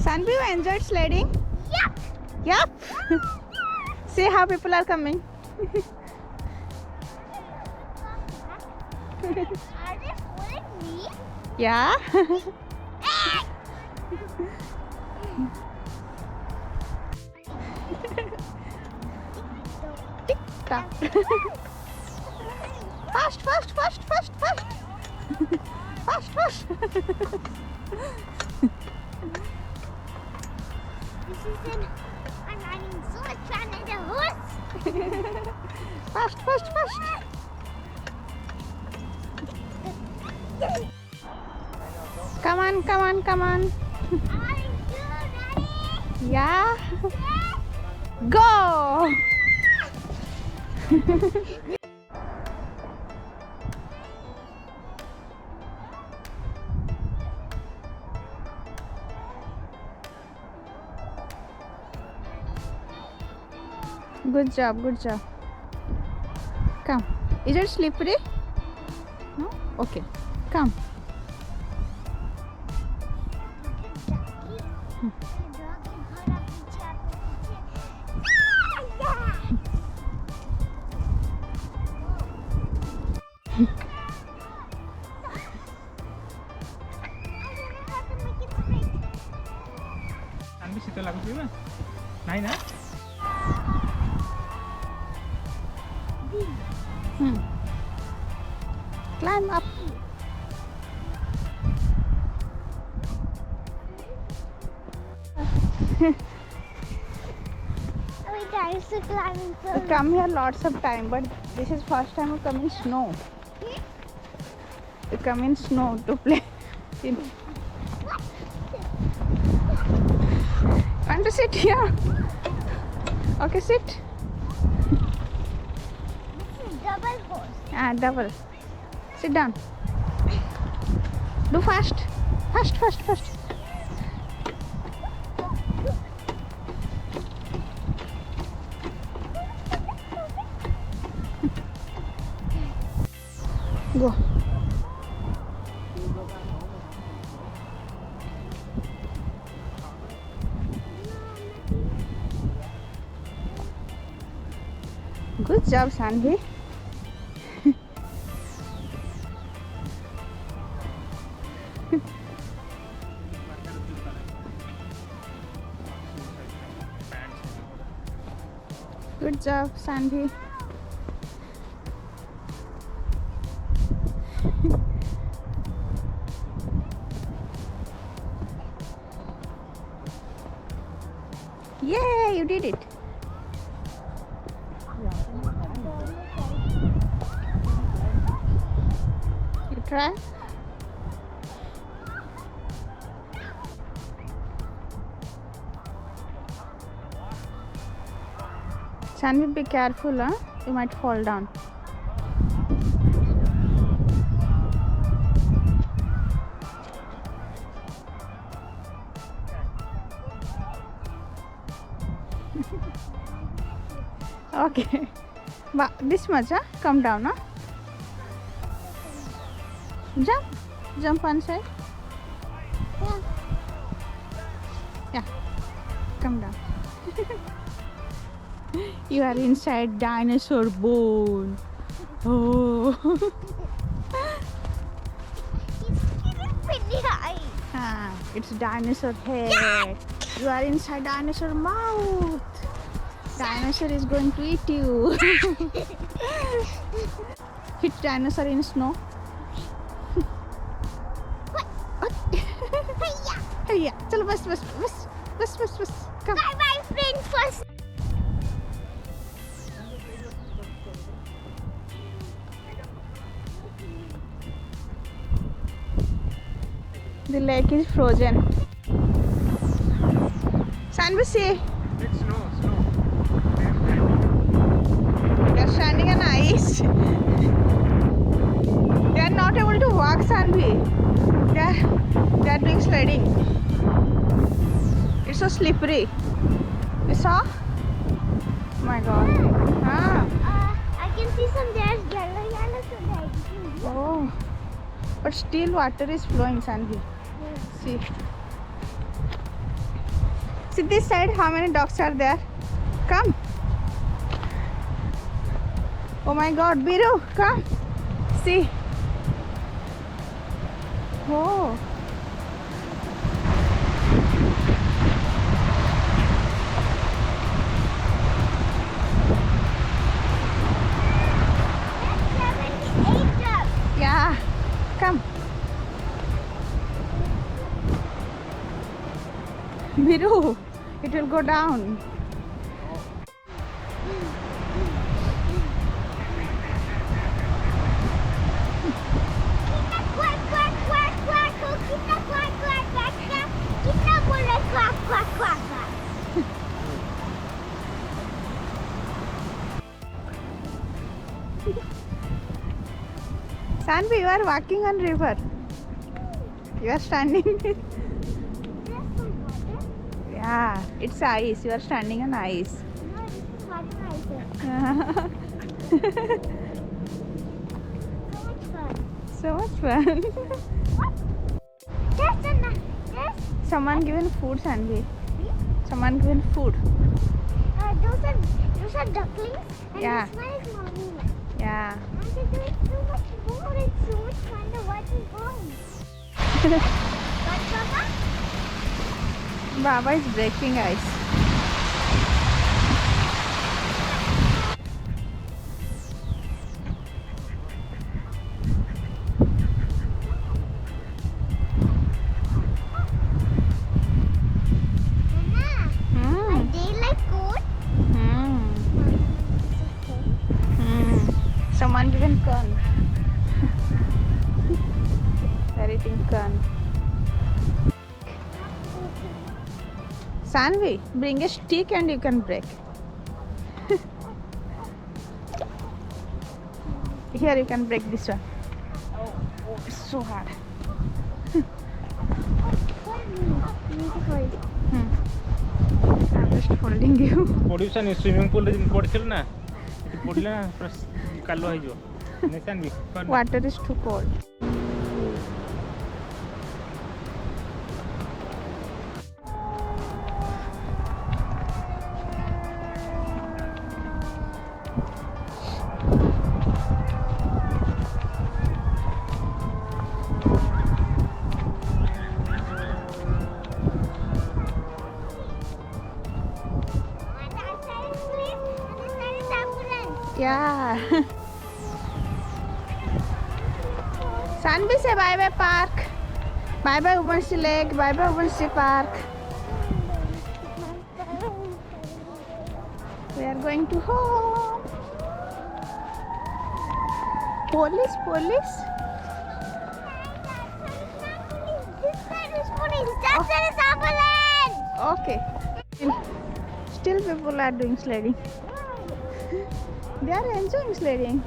Saanvi, you enjoyed sledding? Yep. Yep. See how people are coming. Are they following me? Yeah. Tick tock. Fast, fast, fast, fast, fast. Fast, fast. This is I'm running so much fun in the horse. Fast, fast, fast. Come on, come on, come on. Are you ready? Yeah. Go. Good job, good job. Come. Is it slippery? No? Okay. Come. Saanvi ଶୀତ ଲାଗୁଛି ଏବେ? ନାଇଁ ନା? Climb up. We guys are climbing We come here lots of time, but this is first time we come in snow. We come in snow to play. Want to sit here? Okay, sit. This is double horse. Double. Sit down. Do fast. Fast, fast, fast. Go. Good job, Saanvi. Good job, Saanvi. Yay, you did it. You try? Saanvi, be careful, huh? You might fall down. Okay. But this much, huh? Come down, huh? Jump. Jump one side. Yeah. Yeah. Come down. You are inside dinosaur bone. Oh. He's getting pretty high. It's dinosaur head. You are inside dinosaur mouth. Dinosaur is going to eat you. Hit dinosaur in snow. Hey, yeah. Chalo, bus. Come. Bye bye, friend. First. The lake is frozen. Saanvi, see. It's snow. They are standing on ice. They are not able to walk, Saanvi. They are doing sledding. It's so slippery. You saw? Oh my God. can see some there's yellow so there. Oh, but still water is flowing, Saanvi. See. See this side, how many dogs are there? Come. Oh my God, Biru, come. See. Oh. There's 78 ducks. Yeah. Come. Biru, it will go down. Quack, quack, quack, quack. Oh, kitna quack, quack, quack, quack. Kitna bola quack, quack, quack, quack. Saanvi, you are walking on river. You are standing. There's some water. Yeah, it's ice. You are standing on ice. No, this is water ice. So much fun. So much fun. There's there's Someone given food, Saanvi. Someone given food. those are ducklings and Yeah. this one is mommy. Yeah. And they're doing so much more. It's so much fun to watch them going. What, Papa? Baba is breaking ice. Nana, are they like cold? Someone given corn. They're eating corn. Saanvi, bring a stick and you can break. Here you can break this one. Oh, it's so hard. I'm just holding you. ପଡୁଛନ୍ swimming pool ରେ ପଡିছিল ନା ପଡିଲା ନା ପୁରା କାଲୁଆ ହେଇଯିବ ନେସନ୍ ବି Water is too cold. On that side is clean, and this side is ambulance. Yeah. Saanvi say bye bye park. Bye bye Waubonsie Lake. Bye bye Waubonsie Park. We are going to home. Police, police. This side is police. That side is ambulance. Okay. Still people are doing sledding. They are enjoying sledding.